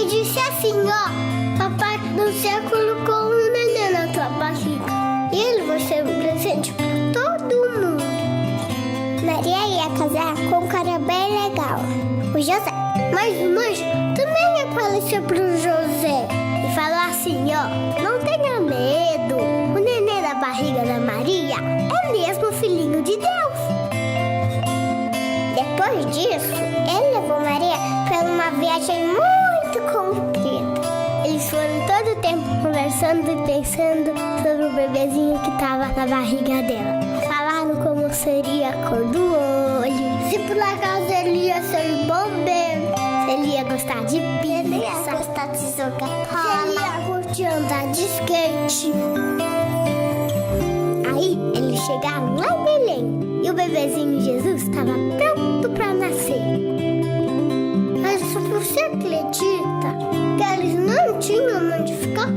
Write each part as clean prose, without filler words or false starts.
disse assim, ó, Papai do céu colocou um neném na tua barriga. E ele vai ser um presente pra todo mundo. Maria ia casar com um cara bem legal, o José. Mas o anjo também apareceu pro José e falou assim, ó, não tenha medo, o neném da barriga da Maria é mesmo filhinho de Deus. Depois disso, ele levou Maria para uma viagem muito comprida. Eles foram todo o tempo conversando e pensando sobre o bebezinho que estava na barriga dela. Falaram como seria a cor do olho, se por acaso ele ia ser bombeiro, se ele ia gostar de pizza, se ele ia gostar de jogar bola, se ele ia curtir andar de skate. Aí eles chegaram lá em Belém e o bebezinho Jesus estava pronto para nascer. Mas você acredita que eles não tinham onde ficar?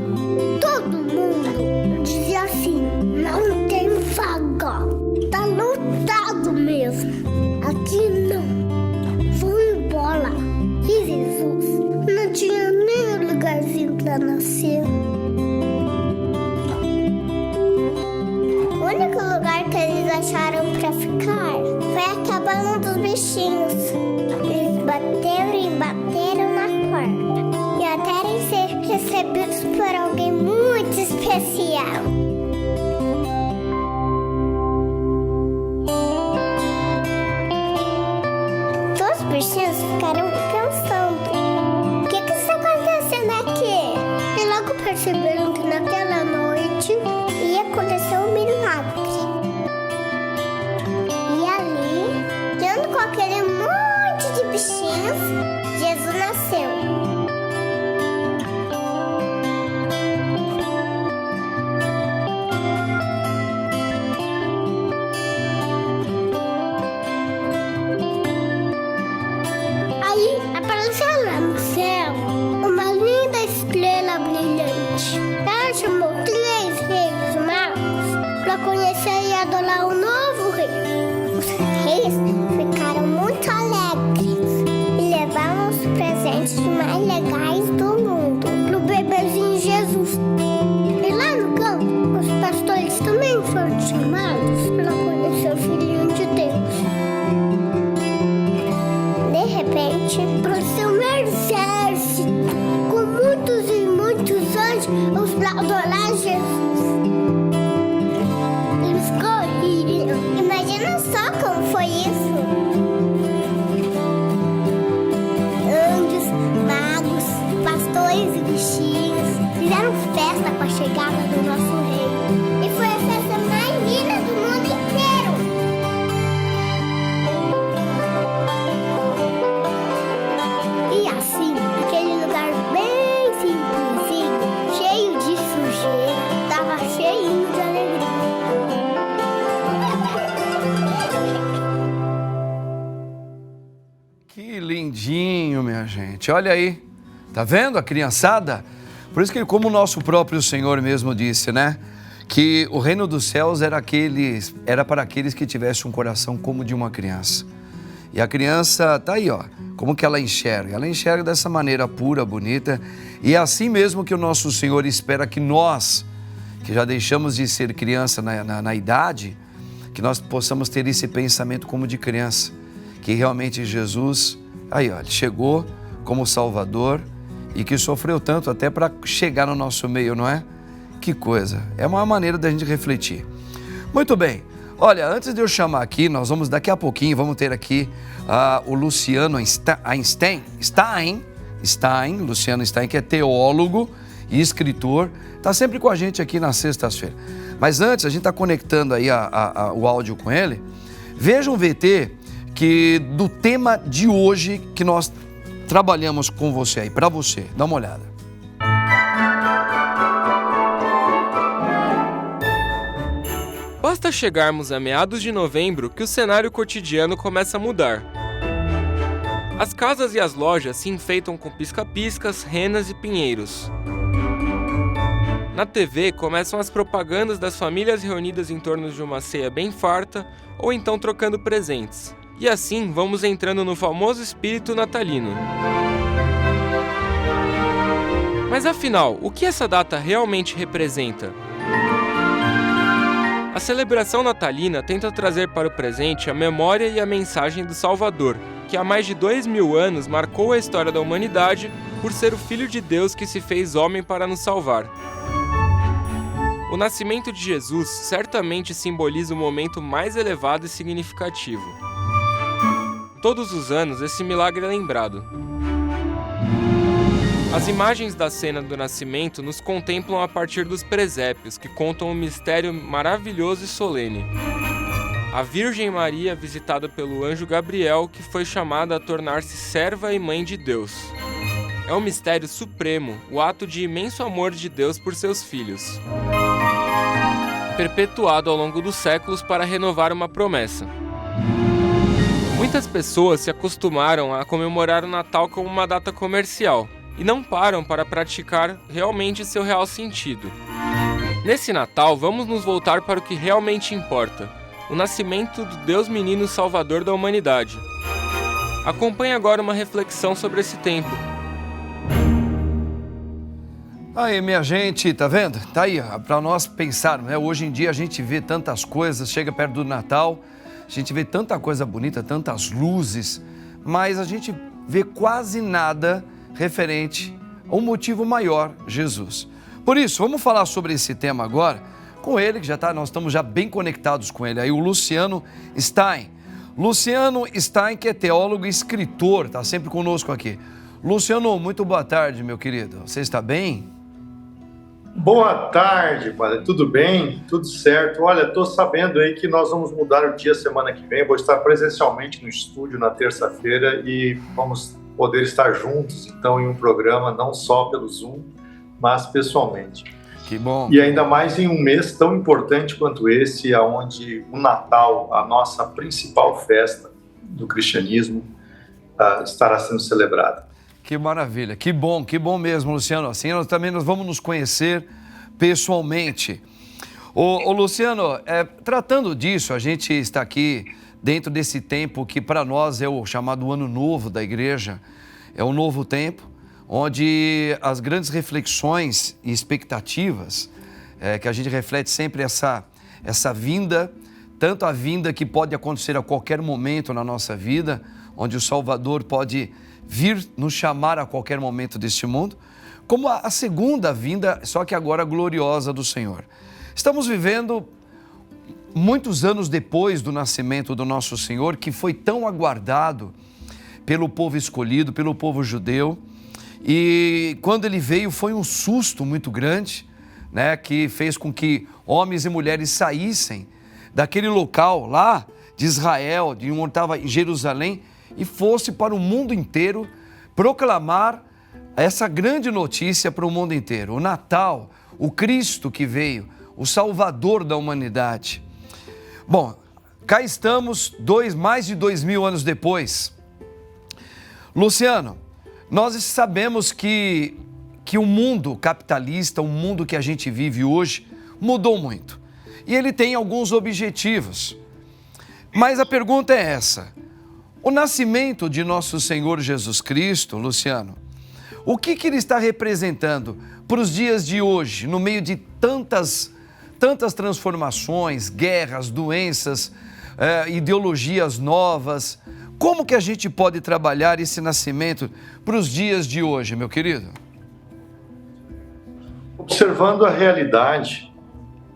Todo mundo dizia assim, não tem vaga, tá lotado mesmo, aqui não, vão embora. E Jesus não tinha nem um lugarzinho para nascer. O único lugar que eles acharam para ficar foi a cabana dos bichinhos. Eles bateram e bateram na porta e até ser recebidos por alguém muito especial. Todos os bichinhos ficaram pensando, o que está acontecendo aqui? E logo perceberam que naquela noite ia acontecer um milagre. E ali, junto com aquele monte de bichinhos, Jesus nasceu. Aí apareceu lá no céu uma linda estrela brilhante. Ela chamou 3 reis magos para conhecer e adorar o novo rei. Os reis ficaram muito alegres e levaram os presentes mais legais do mundo pro bebezinho Jesus. E lá no campo, os pastores também foram chamados para conhecer o Filhinho de Deus. De repente, apareceu um exército com muitos e muitos anjos para adorar Jesus. Eles corriam. Imagina só como foi isso. Anjos, magos, pastores e bichinhos fizeram festa com a chegada do nosso rei. E foi a festa mais linda do mundo inteiro. E assim, aquele lugar bem simplesinho, cheio de sujeira, estava cheinho de alegria. Que lindinho, minha gente. Olha aí, tá vendo a criançada? Por isso que, como o nosso próprio Senhor mesmo disse, né? Que o reino dos céus era para aqueles que tivessem um coração como de uma criança. E a criança tá aí, ó. Como que ela enxerga? Ela enxerga dessa maneira pura, bonita. E é assim mesmo que o nosso Senhor espera que nós, que já deixamos de ser criança na idade, que nós possamos ter esse pensamento como de criança. Que realmente Jesus, aí ó, ele chegou como Salvador e que sofreu tanto até para chegar no nosso meio, não é? Que coisa, é uma maneira da gente refletir. Muito bem, olha, antes de eu chamar aqui, nós vamos daqui a pouquinho, vamos ter aqui o Luciano Luciano Stein, que é teólogo e escritor, está sempre com a gente aqui nas sextas-feiras. Mas antes, a gente está conectando aí o áudio com ele. Veja um VT do tema de hoje que nós trabalhamos com você aí, para você. Dá uma olhada. Basta chegarmos a meados de novembro que o cenário cotidiano começa a mudar. As casas e as lojas se enfeitam com pisca-piscas, renas e pinheiros. Na TV começam as propagandas das famílias reunidas em torno de uma ceia bem farta ou então trocando presentes. E assim vamos entrando no famoso espírito natalino. Mas afinal, o que essa data realmente representa? A celebração natalina tenta trazer para o presente a memória e a mensagem do Salvador, que há mais de 2000 anos marcou a história da humanidade por ser o Filho de Deus que se fez homem para nos salvar. O nascimento de Jesus certamente simboliza o momento mais elevado e significativo. Todos os anos esse milagre é lembrado. As imagens da cena do nascimento nos contemplam a partir dos presépios, que contam um mistério maravilhoso e solene. A Virgem Maria, visitada pelo anjo Gabriel, que foi chamada a tornar-se serva e mãe de Deus. É um mistério supremo, o ato de imenso amor de Deus por seus filhos, perpetuado ao longo dos séculos para renovar uma promessa. Muitas pessoas se acostumaram a comemorar o Natal como uma data comercial, e não param para praticar realmente seu real sentido. Nesse Natal, vamos nos voltar para o que realmente importa, o nascimento do Deus Menino Salvador da humanidade. Acompanhe agora uma reflexão sobre esse tempo. Aí, minha gente, tá vendo? Tá aí, para nós pensarmos, né? Hoje em dia a gente vê tantas coisas, chega perto do Natal, a gente vê tanta coisa bonita, tantas luzes, mas a gente vê quase nada referente a um motivo maior, Jesus. Por isso, vamos falar sobre esse tema agora com ele, que nós estamos já bem conectados com ele, aí o Luciano Stein. Luciano Stein, que é teólogo e escritor, está sempre conosco aqui. Luciano, muito boa tarde, meu querido. Você está bem? Boa tarde, padre. Tudo bem? Tudo certo. Olha, estou sabendo aí que nós vamos mudar o dia semana que vem. Eu vou estar presencialmente no estúdio na terça-feira e vamos poder estar juntos, então, em um programa, não só pelo Zoom, mas pessoalmente. Que bom. E ainda mais em um mês tão importante quanto esse, onde o Natal, a nossa principal festa do cristianismo, estará sendo celebrada. Que maravilha, que bom mesmo, Luciano. Assim nós vamos nos conhecer pessoalmente. Ô Luciano, tratando disso, a gente está aqui dentro desse tempo que para nós é o chamado Ano Novo da Igreja, é um novo tempo, onde as grandes reflexões e expectativas, que a gente reflete sempre essa vinda, tanto a vinda que pode acontecer a qualquer momento na nossa vida, onde o Salvador pode vir nos chamar a qualquer momento deste mundo, como a segunda vinda, só que agora gloriosa do Senhor. Estamos vivendo muitos anos depois do nascimento do nosso Senhor, que foi tão aguardado pelo povo escolhido, pelo povo judeu, e quando ele veio foi um susto muito grande, né, que fez com que homens e mulheres saíssem daquele local lá de Israel, de onde estava em Jerusalém, e fosse para o mundo inteiro proclamar essa grande notícia para o mundo inteiro. O Natal, o Cristo que veio, o Salvador da humanidade. Bom, cá estamos mais de 2000 anos depois. Luciano, nós sabemos que o mundo capitalista, o mundo que a gente vive hoje, mudou muito. E ele tem alguns objetivos. Mas a pergunta é essa: o nascimento de nosso Senhor Jesus Cristo, Luciano, o que ele está representando para os dias de hoje, no meio de tantas transformações, guerras, doenças, ideologias novas? Como que a gente pode trabalhar esse nascimento para os dias de hoje, meu querido? Observando a realidade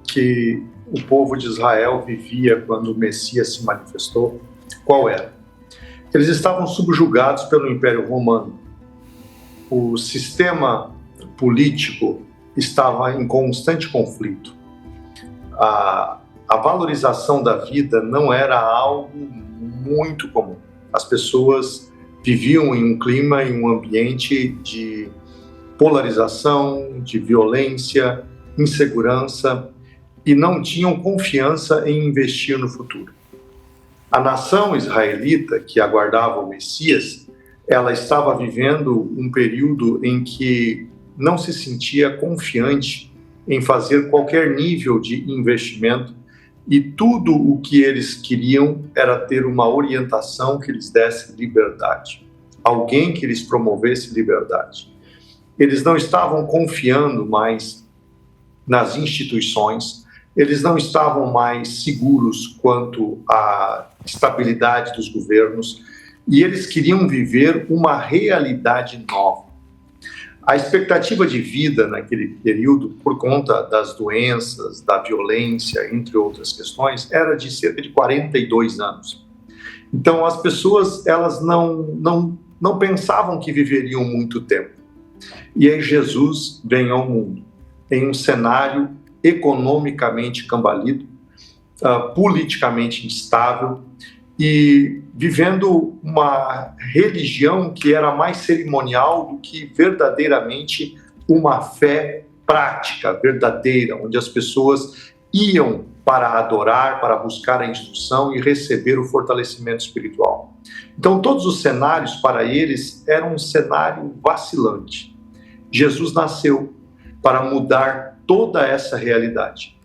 que o povo de Israel vivia quando o Messias se manifestou, qual era? Eles estavam subjugados pelo Império Romano. O sistema político estava em constante conflito. A valorização da vida não era algo muito comum. As pessoas viviam em um clima, em um ambiente de polarização, de violência, insegurança, e não tinham confiança em investir no futuro. A nação israelita, que aguardava o Messias, ela estava vivendo um período em que não se sentia confiante em fazer qualquer nível de investimento, e tudo o que eles queriam era ter uma orientação que lhes desse liberdade, alguém que lhes promovesse liberdade. eles não estavam confiando mais nas instituições, eles não estavam mais seguros quanto à estabilidade dos governos, e eles queriam viver uma realidade nova. A expectativa de vida naquele período, por conta das doenças, da violência, entre outras questões, era de cerca de 42 anos. Então, as pessoas, elas não pensavam que viveriam muito tempo. E aí Jesus vem ao mundo, em um cenário economicamente cambalido, politicamente instável, e vivendo uma religião que era mais cerimonial do que verdadeiramente uma fé prática, verdadeira, onde as pessoas iam para adorar, para buscar a instrução e receber o fortalecimento espiritual. Então, todos os cenários para eles eram um cenário vacilante. Jesus nasceu para mudar toda essa realidade,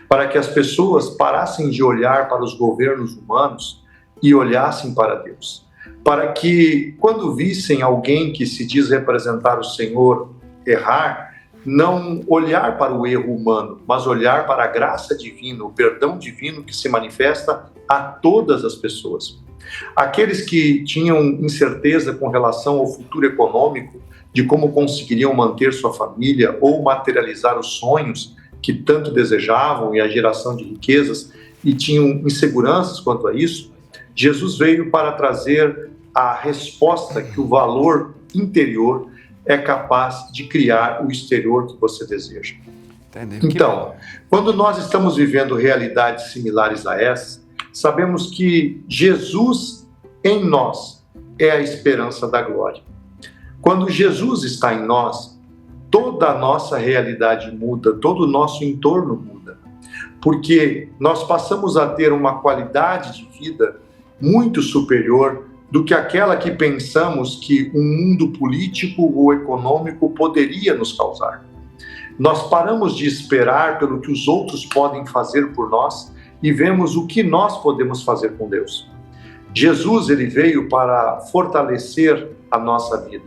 para que as pessoas parassem de olhar para os governos humanos e olhassem para Deus, para que, quando vissem alguém que se diz representar o Senhor errar, não olhar para o erro humano, mas olhar para a graça divina, o perdão divino que se manifesta a todas as pessoas. Aqueles que tinham incerteza com relação ao futuro econômico, de como conseguiriam manter sua família ou materializar os sonhos que tanto desejavam e a geração de riquezas, e tinham inseguranças quanto a isso, Jesus veio para trazer a resposta que o valor interior é capaz de criar o exterior que você deseja. Entendi. Então, quando nós estamos vivendo realidades similares a essa, sabemos que Jesus em nós é a esperança da glória. Quando Jesus está em nós, toda a nossa realidade muda, todo o nosso entorno muda, porque nós passamos a ter uma qualidade de vida muito superior do que aquela que pensamos que um mundo político ou econômico poderia nos causar. Nós paramos de esperar pelo que os outros podem fazer por nós e vemos o que nós podemos fazer com Deus. Jesus, ele veio para fortalecer a nossa vida.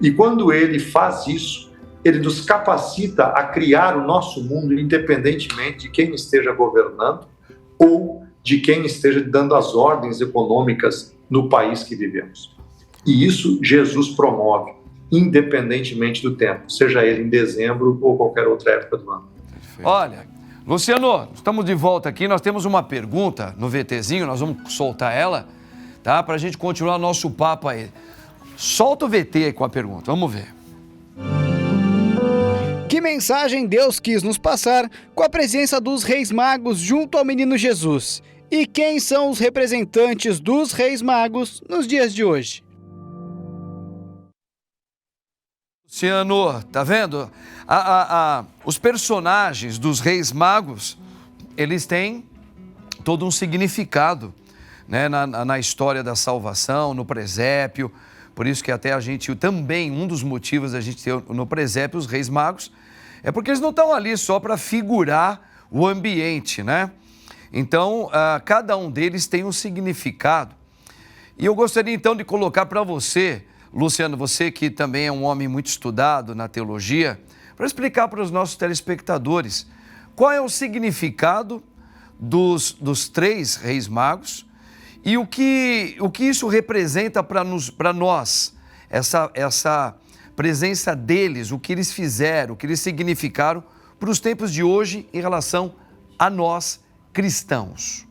E quando ele faz isso, ele nos capacita a criar o nosso mundo independentemente de quem esteja governando ou de quem esteja dando as ordens econômicas no país que vivemos. E isso Jesus promove, independentemente do tempo, seja ele em dezembro ou qualquer outra época do ano. Olha, Luciano, estamos de volta aqui, nós temos uma pergunta no VTzinho, nós vamos soltar ela, tá? Para a gente continuar nosso papo aí. Solta o VT aí com a pergunta, vamos ver. Que mensagem Deus quis nos passar com a presença dos Reis Magos junto ao menino Jesus? E quem são os representantes dos Reis Magos nos dias de hoje? Luciano, tá vendo? Os personagens dos Reis Magos, eles têm todo um significado, né, na história da salvação, no presépio. Por isso que até a gente, também um dos motivos da gente ter no presépio os Reis Magos, é porque eles não estão ali só para figurar o ambiente, né? Então, cada um deles tem um significado. E eu gostaria então de colocar para você, Luciano, você que também é um homem muito estudado na teologia, para explicar para os nossos telespectadores qual é o significado dos três Reis Magos e o que isso representa para nós, essa presença deles, o que eles fizeram, o que eles significaram para os tempos de hoje em relação a nós cristãos.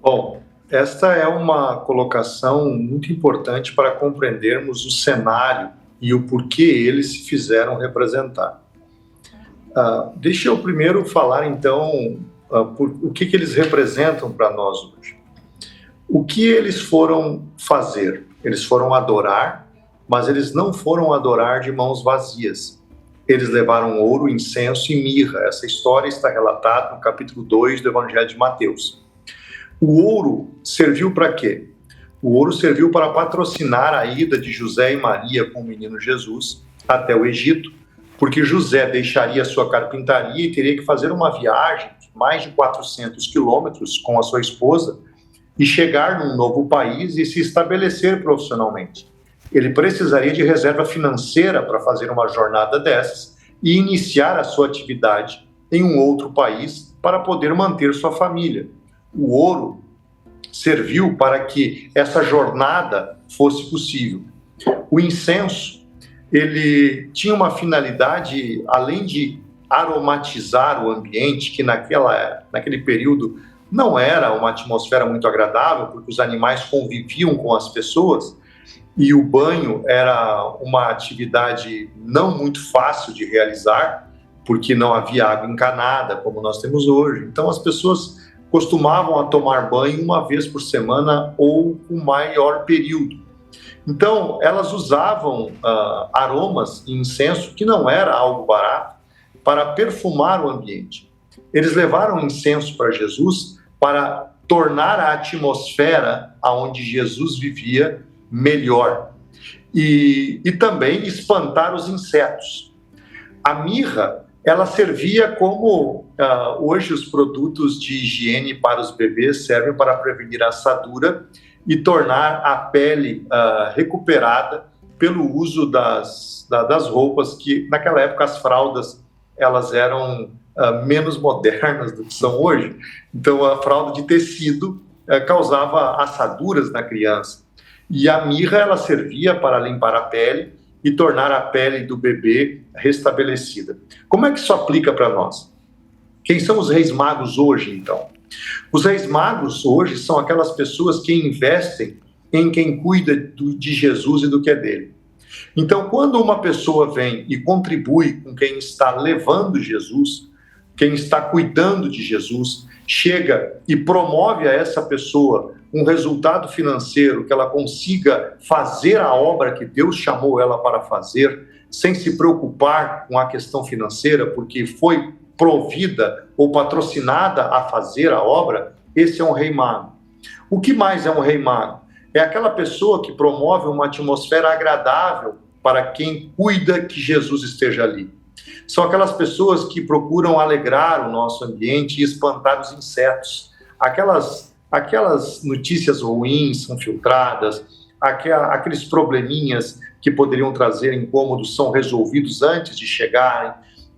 Bom, esta é uma colocação muito importante para compreendermos o cenário e o porquê eles se fizeram representar. Deixa eu primeiro falar, então, o que eles representam para nós hoje. O que eles foram fazer? Eles foram adorar, mas eles não foram adorar de mãos vazias. Eles levaram ouro, incenso e mirra. Essa história está relatada no capítulo 2 do Evangelho de Mateus. O ouro serviu para quê? O ouro serviu para patrocinar a ida de José e Maria com o menino Jesus até o Egito, porque José deixaria sua carpintaria e teria que fazer uma viagem de mais de 400 quilômetros com a sua esposa e chegar num novo país e se estabelecer profissionalmente. ele precisaria de reserva financeira para fazer uma jornada dessas e iniciar a sua atividade em um outro país para poder manter sua família. O ouro serviu para que essa jornada fosse possível. O incenso, ele tinha uma finalidade, além de aromatizar o ambiente, que naquele período não era uma atmosfera muito agradável, porque os animais conviviam com as pessoas, e o banho era uma atividade não muito fácil de realizar, porque não havia água encanada, como nós temos hoje. Então, as pessoas costumavam a tomar banho uma vez por semana ou com maior período. Então, elas usavam aromas e incenso, que não era algo barato, para perfumar o ambiente. Eles levaram incenso para Jesus para tornar a atmosfera onde Jesus vivia melhor e também espantar os insetos. A mirra, ela servia como hoje os produtos de higiene para os bebês servem para prevenir a assadura e tornar a pele recuperada pelo uso das roupas, que naquela época as fraldas elas eram menos modernas do que são hoje. Então a fralda de tecido causava assaduras na criança. E a mirra, ela servia para limpar a pele e tornar a pele do bebê restabelecida. Como é que isso aplica para nós? Quem são os reis magos hoje, então? Os reis magos hoje são aquelas pessoas que investem em quem cuida de Jesus e do que é dele. Então, quando uma pessoa vem e contribui com quem está levando Jesus, quem está cuidando de Jesus, chega e promove a essa pessoa um resultado financeiro, que ela consiga fazer a obra que Deus chamou ela para fazer, sem se preocupar com a questão financeira, porque foi provida ou patrocinada a fazer a obra, esse é um rei mago. O que mais é um rei mago? É aquela pessoa que promove uma atmosfera agradável para quem cuida que Jesus esteja ali. São aquelas pessoas que procuram alegrar o nosso ambiente e espantar os insetos. Aquelas notícias ruins são filtradas, aqueles probleminhas que poderiam trazer incômodos são resolvidos antes de chegarem.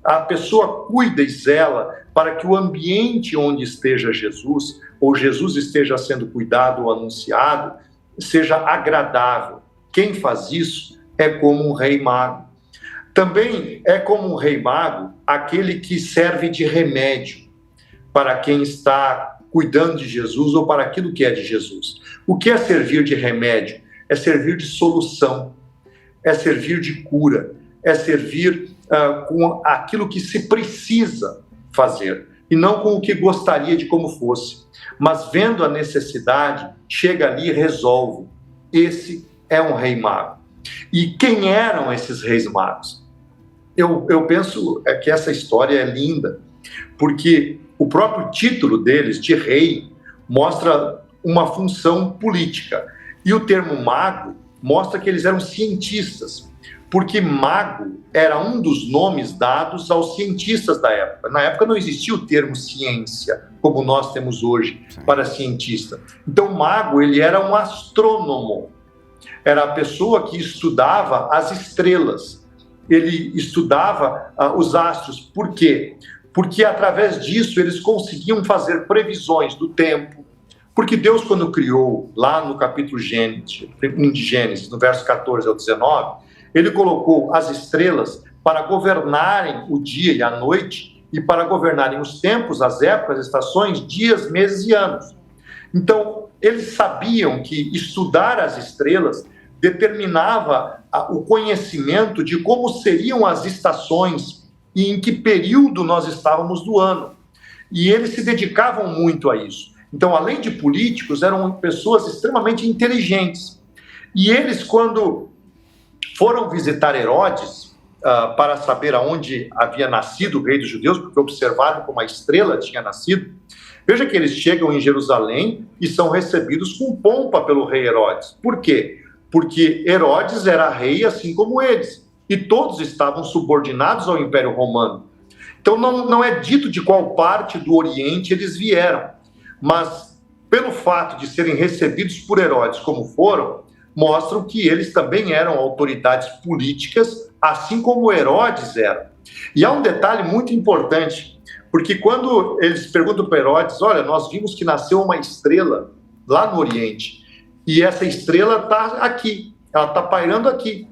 A pessoa cuida e zela para que o ambiente onde esteja Jesus, ou Jesus esteja sendo cuidado ou anunciado, seja agradável. Quem faz isso é como um rei mago. Também é como um rei mago aquele que serve de remédio para quem está cuidando de Jesus ou para aquilo que é de Jesus. O que é servir de remédio? É servir de solução, é servir de cura, é servir com aquilo que se precisa fazer e não com o que gostaria de como fosse. Mas vendo a necessidade, chega ali e resolve. Esse é um rei mago. E quem eram esses reis magos? Eu penso que essa história é linda, porque o próprio título deles, de rei, mostra uma função política. E o termo mago mostra que eles eram cientistas, porque mago era um dos nomes dados aos cientistas da época. Na época não existia o termo ciência, como nós temos hoje, para cientista. Então, mago, ele era um astrônomo. Era a pessoa que estudava as estrelas. Ele estudava os astros. Por quê? Porque através disso eles conseguiam fazer previsões do tempo. Porque Deus, quando criou, lá no capítulo de Gênesis, no verso 14 ao 19, ele colocou as estrelas para governarem o dia e a noite e para governarem os tempos, as épocas, as estações, dias, meses e anos. Então, eles sabiam que estudar as estrelas determinava o conhecimento de como seriam as estações e em que período nós estávamos do ano. E eles se dedicavam muito a isso. Então, além de políticos, eram pessoas extremamente inteligentes. E eles, quando foram visitar Herodes para saber aonde havia nascido o rei dos judeus, porque observaram como a estrela tinha nascido, veja que eles chegam em Jerusalém e são recebidos com pompa pelo rei Herodes. Por quê? Porque Herodes era rei assim como eles, e todos estavam subordinados ao Império Romano. Então não é dito de qual parte do Oriente eles vieram, mas pelo fato de serem recebidos por Herodes como foram, mostram que eles também eram autoridades políticas, assim como Herodes era. E há um detalhe muito importante, porque quando eles perguntam para Herodes, olha, nós vimos que nasceu uma estrela lá no Oriente, e essa estrela está aqui, ela está pairando aqui,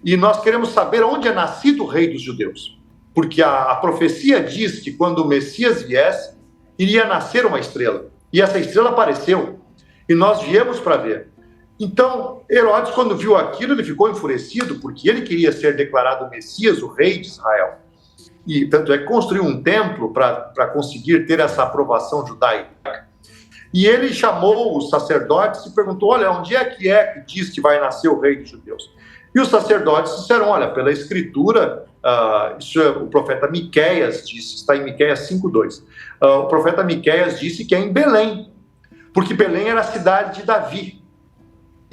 e nós queremos saber onde é nascido o rei dos judeus, porque a profecia diz que quando o Messias viesse, iria nascer uma estrela, e essa estrela apareceu, e nós viemos para ver. Então, Herodes, quando viu aquilo, ele ficou enfurecido, porque ele queria ser declarado o Messias, o rei de Israel. E tanto é que construiu um templo para conseguir ter essa aprovação judaica. E ele chamou os sacerdotes e perguntou, olha, onde é que diz que vai nascer o rei dos judeus? E os sacerdotes disseram, olha, pela escritura, isso é, o profeta Miqueias disse, está em Miqueias 5:2. O profeta Miqueias disse que é em Belém, porque Belém era a cidade de Davi.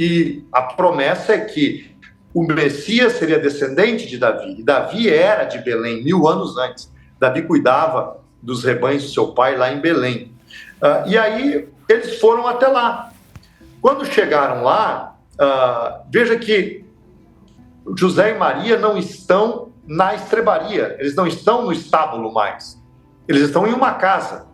E a promessa é que o Messias seria descendente de Davi, e Davi era de Belém 1000 anos antes. Davi cuidava dos rebanhos do seu pai lá em Belém. E aí eles foram até lá. Quando chegaram lá, veja que José e Maria não estão na estrebaria, eles não estão no estábulo mais, eles estão em uma casa.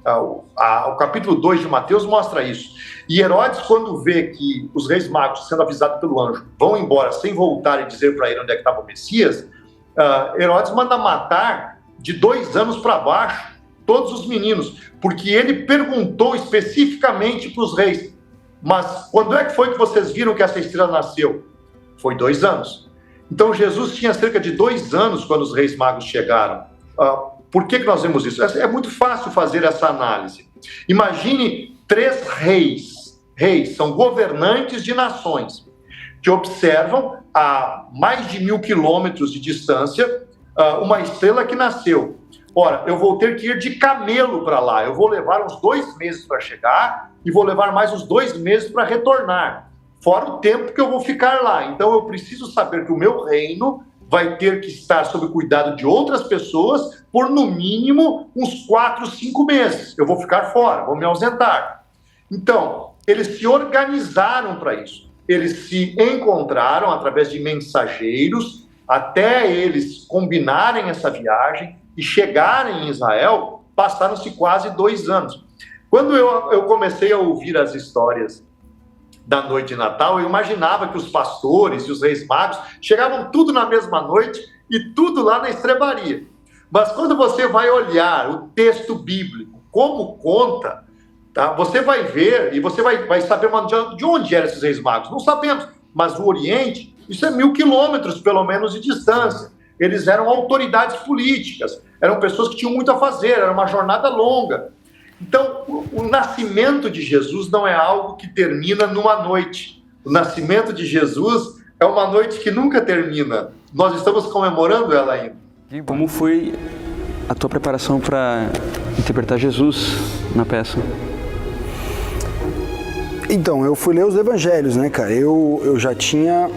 O capítulo 2 de Mateus mostra isso. E Herodes, quando vê que os reis magos, sendo avisados pelo anjo, vão embora sem voltar e dizer para ele onde é que estava o Messias, Herodes manda matar de 2 anos para baixo todos os meninos, porque ele perguntou especificamente para os reis, mas quando é que foi que vocês viram que essa estrela nasceu? Foi 2 anos. Então Jesus tinha cerca de 2 anos quando os reis magos chegaram. Por que nós vemos isso? É muito fácil fazer essa análise. Imagine 3 reis são governantes de nações, que observam a mais de 1000 quilômetros de distância uma estrela que nasceu. Ora, eu vou ter que ir de camelo para lá, eu vou levar uns 2 meses para chegar e vou levar mais uns 2 meses para retornar, fora o tempo que eu vou ficar lá. Então eu preciso saber que o meu reino vai ter que estar sob o cuidado de outras pessoas por, no mínimo, uns 4, 5 meses. Eu vou ficar fora, vou me ausentar. Então, eles se organizaram para isso. Eles se encontraram através de mensageiros, até eles combinarem essa viagem e chegarem em Israel, passaram-se quase 2 anos. Quando eu comecei a ouvir as histórias da noite de Natal, eu imaginava que os pastores e os reis magos chegavam tudo na mesma noite e tudo lá na estrebaria. Mas quando você vai olhar o texto bíblico, como conta, tá? Você vai ver e você vai saber de onde eram esses reis magos. Não sabemos, mas o Oriente, isso é 1000 quilômetros pelo menos de distância. Eles eram autoridades políticas, eram pessoas que tinham muito a fazer, era uma jornada longa. Então, o nascimento de Jesus não é algo que termina numa noite. O nascimento de Jesus é uma noite que nunca termina. Nós estamos comemorando ela ainda. Como foi a tua preparação para interpretar Jesus na peça? Então, eu fui ler os evangelhos, né, cara? Eu já tinha...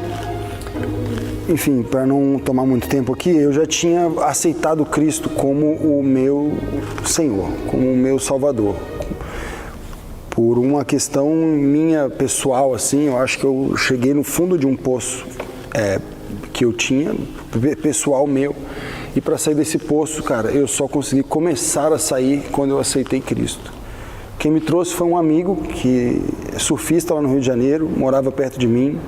Enfim, para não tomar muito tempo aqui, eu já tinha aceitado Cristo como o meu Senhor, como o meu Salvador. Por uma questão minha pessoal, assim, eu acho que eu cheguei no fundo de um poço que eu tinha, pessoal meu, e para sair desse poço, cara, eu só consegui começar a sair quando eu aceitei Cristo. Quem me trouxe foi um amigo que é surfista lá no Rio de Janeiro, morava perto de mim,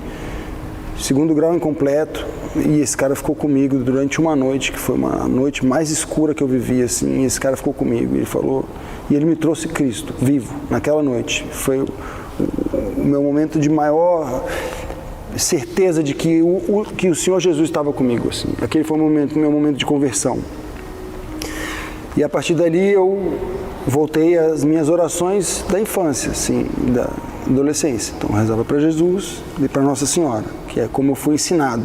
2º grau incompleto, e esse cara ficou comigo durante uma noite, que foi uma noite mais escura que eu vivi, assim, e esse cara ficou comigo, e ele falou, e ele me trouxe Cristo, vivo, naquela noite. Foi o meu momento de maior certeza de que o Senhor Jesus estava comigo, assim. Aquele foi o meu momento de conversão. E a partir dali eu voltei às minhas orações da infância, assim, da adolescência. Então eu rezava para Jesus e para Nossa Senhora, que é como eu fui ensinado.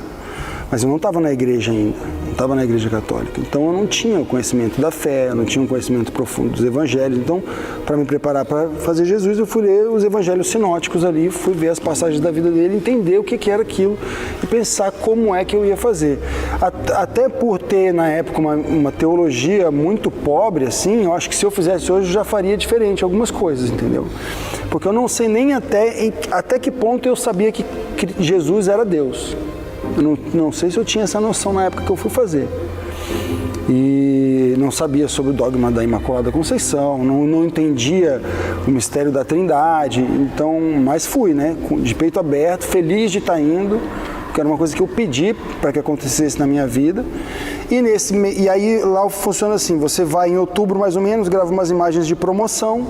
Mas eu não estava na igreja ainda. estava na igreja católica. Então eu não tinha o conhecimento da fé, eu não tinha um conhecimento profundo dos evangelhos. Então, para me preparar para fazer Jesus, eu fui ler os evangelhos sinóticos ali, fui ver as passagens da vida dele, entender o que era aquilo e pensar como é que eu ia fazer. Até por ter, na época, uma teologia muito pobre, assim, eu acho que se eu fizesse hoje, eu já faria diferente algumas coisas, entendeu? Porque eu não sei nem até que ponto eu sabia que Jesus era Deus. Eu não sei se eu tinha essa noção na época que eu fui fazer. E não sabia sobre o dogma da Imaculada Conceição, não entendia o mistério da Trindade, então, mas fui, né, de peito aberto, feliz de estar indo, porque era uma coisa que eu pedi para que acontecesse na minha vida. E aí lá funciona assim, você vai em outubro mais ou menos, grava umas imagens de promoção,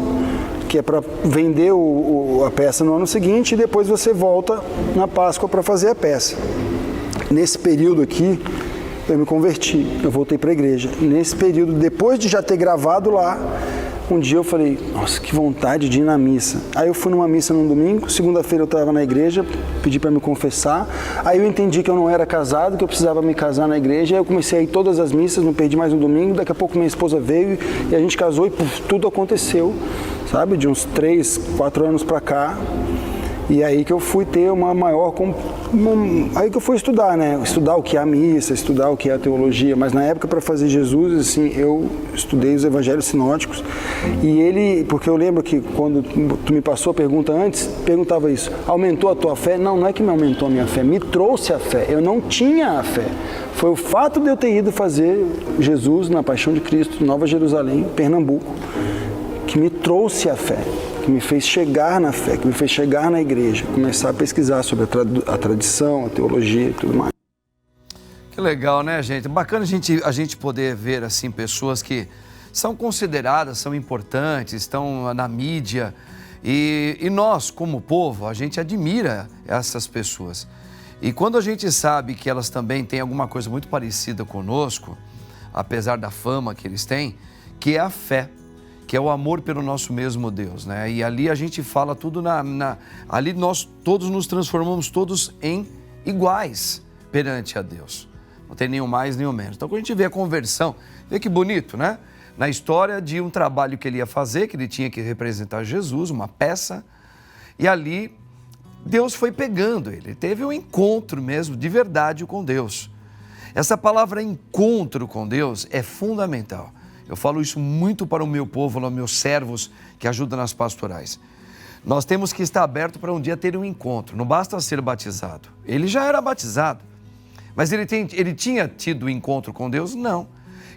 que é para vender a peça no ano seguinte, e depois você volta na Páscoa para fazer a peça. Nesse período aqui, eu me converti, eu voltei para a igreja. Nesse período, depois de já ter gravado lá, um dia eu falei, nossa, que vontade de ir na missa. Aí eu fui numa missa num domingo, segunda-feira eu estava na igreja, pedi para me confessar. Aí eu entendi que eu não era casado, que eu precisava me casar na igreja. Aí eu comecei a ir todas as missas, não perdi mais um domingo. Daqui a pouco minha esposa veio e a gente casou e tudo aconteceu, sabe? De uns 3, 4 anos para cá. E aí que eu fui ter uma maior... Aí que eu fui estudar, né? Estudar o que é a missa, estudar o que é a teologia. Mas na época, para fazer Jesus, assim, eu estudei os evangelhos sinóticos. E porque eu lembro que quando tu me passou a pergunta antes, perguntava isso. Aumentou a tua fé? Não é que me aumentou a minha fé, me trouxe a fé. Eu não tinha a fé. Foi o fato de eu ter ido fazer Jesus na Paixão de Cristo, Nova Jerusalém, Pernambuco, que me trouxe a fé, que me fez chegar na fé, que me fez chegar na igreja, começar a pesquisar sobre a tradição, a teologia e tudo mais. Que legal, né, gente? Bacana a gente poder ver, assim, pessoas que são consideradas, são importantes, estão na mídia. E nós, como povo, a gente admira essas pessoas. E quando a gente sabe que elas também têm alguma coisa muito parecida conosco, apesar da fama que eles têm, que é a fé, que é o amor pelo nosso mesmo Deus, né? E ali a gente fala tudo ali nós todos nos transformamos todos em iguais perante a Deus. Não tem nenhum mais, nenhum menos. Então, quando a gente vê a conversão, vê que bonito, né? Na história de um trabalho que ele ia fazer, que ele tinha que representar Jesus, uma peça, e ali Deus foi pegando ele. Teve um encontro mesmo, de verdade, com Deus. Essa palavra encontro com Deus é fundamental. Eu falo isso muito para o meu povo, aos meus servos que ajudam nas pastorais. Nós temos que estar abertos para um dia ter um encontro. Não basta ser batizado. Ele já era batizado. Mas ele tinha tido um encontro com Deus? Não.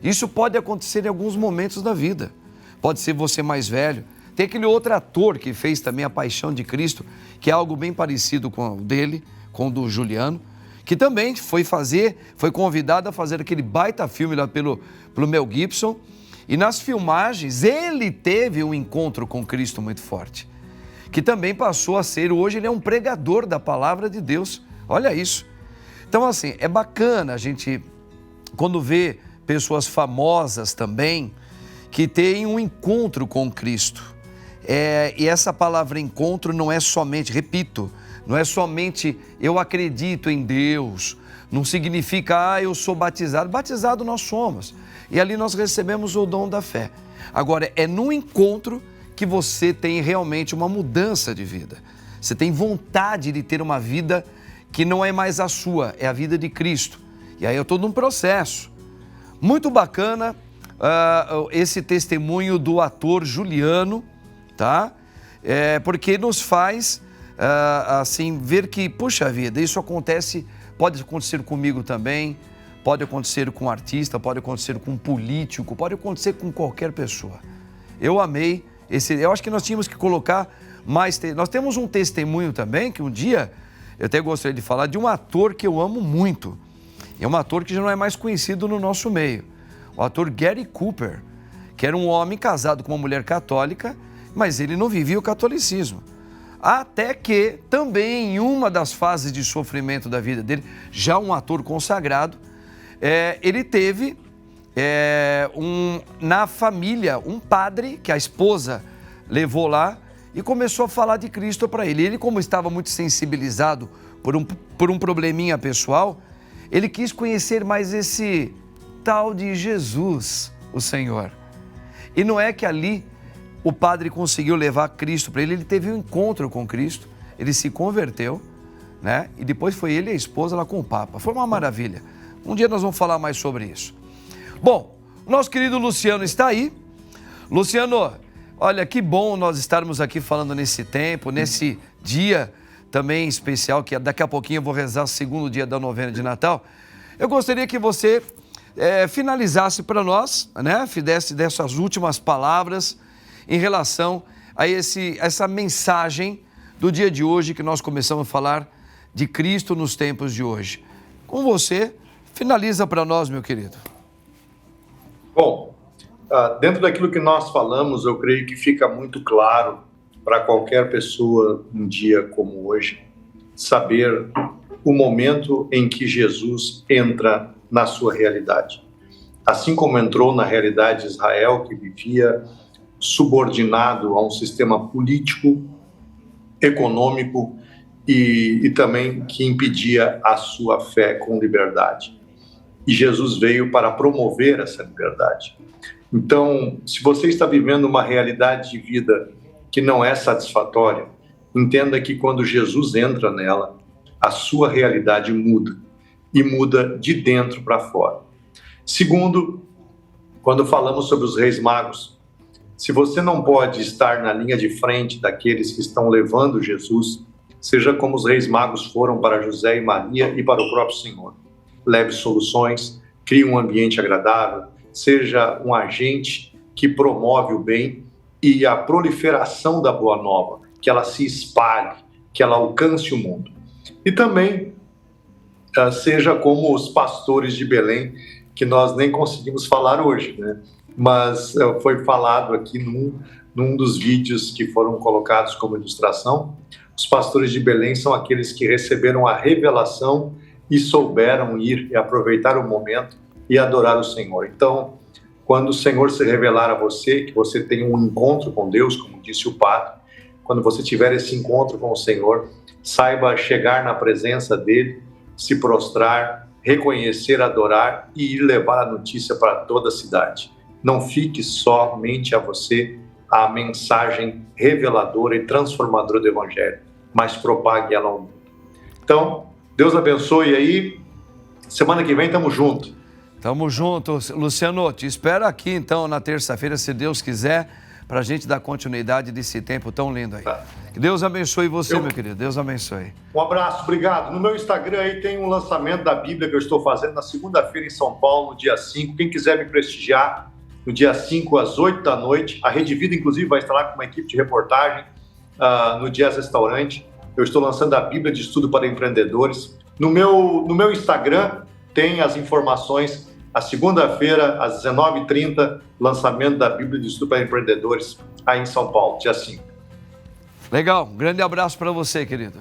Isso pode acontecer em alguns momentos da vida. Pode ser você mais velho. Tem aquele outro ator que fez também A Paixão de Cristo, que é algo bem parecido com o dele, com o do Juliano, que também foi convidado a fazer aquele baita filme lá pelo Mel Gibson. E nas filmagens, ele teve um encontro com Cristo muito forte, que também passou a ser, hoje ele é um pregador da palavra de Deus. Olha isso. Então, assim, é bacana a gente, quando vê pessoas famosas também, que têm um encontro com Cristo. E essa palavra encontro não é somente, repito, não é somente eu acredito em Deus, não significa, eu sou batizado. Batizado nós somos. E ali nós recebemos o dom da fé. Agora, é no encontro que você tem realmente uma mudança de vida. Você tem vontade de ter uma vida que não é mais a sua, é a vida de Cristo. E aí é todo um processo. Muito bacana esse testemunho do ator Juliano, tá? Porque nos faz, assim, ver que, puxa vida, isso pode acontecer comigo também, pode acontecer com um artista, pode acontecer com um político, pode acontecer com qualquer pessoa. Eu amei eu acho que nós tínhamos que colocar mais... Nós temos um testemunho também, que um dia, eu até gostaria de falar, de um ator que eu amo muito. É um ator que já não é mais conhecido no nosso meio. O ator Gary Cooper, que era um homem casado com uma mulher católica, mas ele não vivia o catolicismo. Até que, também em uma das fases de sofrimento da vida dele, já um ator consagrado, ele teve na família um padre que a esposa levou lá e começou a falar de Cristo para ele. Ele, como estava muito sensibilizado por um probleminha pessoal, ele quis conhecer mais esse tal de Jesus, o Senhor. E não é que ali o padre conseguiu levar Cristo para ele teve um encontro com Cristo, ele se converteu, né? E depois foi ele e a esposa lá com o Papa. Foi uma maravilha. Um dia nós vamos falar mais sobre isso. Bom, nosso querido Luciano está aí. Luciano, olha, que bom nós estarmos aqui falando nesse tempo, nesse dia também especial, que daqui a pouquinho eu vou rezar o segundo dia da novena de Natal. Eu gostaria que você finalizasse para nós, né? Fizesse dessas últimas palavras em relação a essa mensagem do dia de hoje, que nós começamos a falar de Cristo nos tempos de hoje. Com você, finaliza para nós, meu querido. Bom, dentro daquilo que nós falamos, eu creio que fica muito claro para qualquer pessoa, um dia como hoje, saber o momento em que Jesus entra na sua realidade. Assim como entrou na realidade de Israel, que vivia subordinado a um sistema político, econômico e também que impedia a sua fé com liberdade. E Jesus veio para promover essa liberdade. Então, se você está vivendo uma realidade de vida que não é satisfatória, entenda que quando Jesus entra nela, a sua realidade muda, e muda de dentro para fora. Segundo, quando falamos sobre os reis magos, se você não pode estar na linha de frente daqueles que estão levando Jesus, seja como os reis magos foram para José e Maria e para o próprio Senhor. Leve soluções, crie um ambiente agradável, seja um agente que promove o bem e a proliferação da boa nova, que ela se espalhe, que ela alcance o mundo. E também seja como os pastores de Belém, que nós nem conseguimos falar hoje, né? Mas foi falado aqui num dos vídeos que foram colocados como ilustração. Os pastores de Belém são aqueles que receberam a revelação e souberam ir e aproveitar o momento e adorar o Senhor. Então, quando o Senhor se revelar a você, que você tenha um encontro com Deus, como disse o padre, quando você tiver esse encontro com o Senhor, saiba chegar na presença dele, se prostrar, reconhecer, adorar e ir levar a notícia para toda a cidade. Não fique somente a você a mensagem reveladora e transformadora do Evangelho, mas propague ela ao mundo. Então, Deus abençoe aí. Semana que vem estamos juntos. Tamo junto, Luciano. Te espero aqui então na terça-feira, se Deus quiser, para a gente dar continuidade desse tempo tão lindo aí. Que Deus abençoe você, meu querido. Deus abençoe. Um abraço, obrigado. No meu Instagram aí tem um lançamento da Bíblia que eu estou fazendo na segunda-feira em São Paulo, no dia 5. Quem quiser me prestigiar, no dia 5 às 8 da noite. A Rede Vida, inclusive, vai estar lá com uma equipe de reportagem no Jazz Restaurante. Eu estou lançando a Bíblia de Estudo para Empreendedores. No meu Instagram tem as informações. A segunda-feira, às 19h30, lançamento da Bíblia de Estudo para Empreendedores, aí em São Paulo, dia 5. Legal, um grande abraço para você, querido.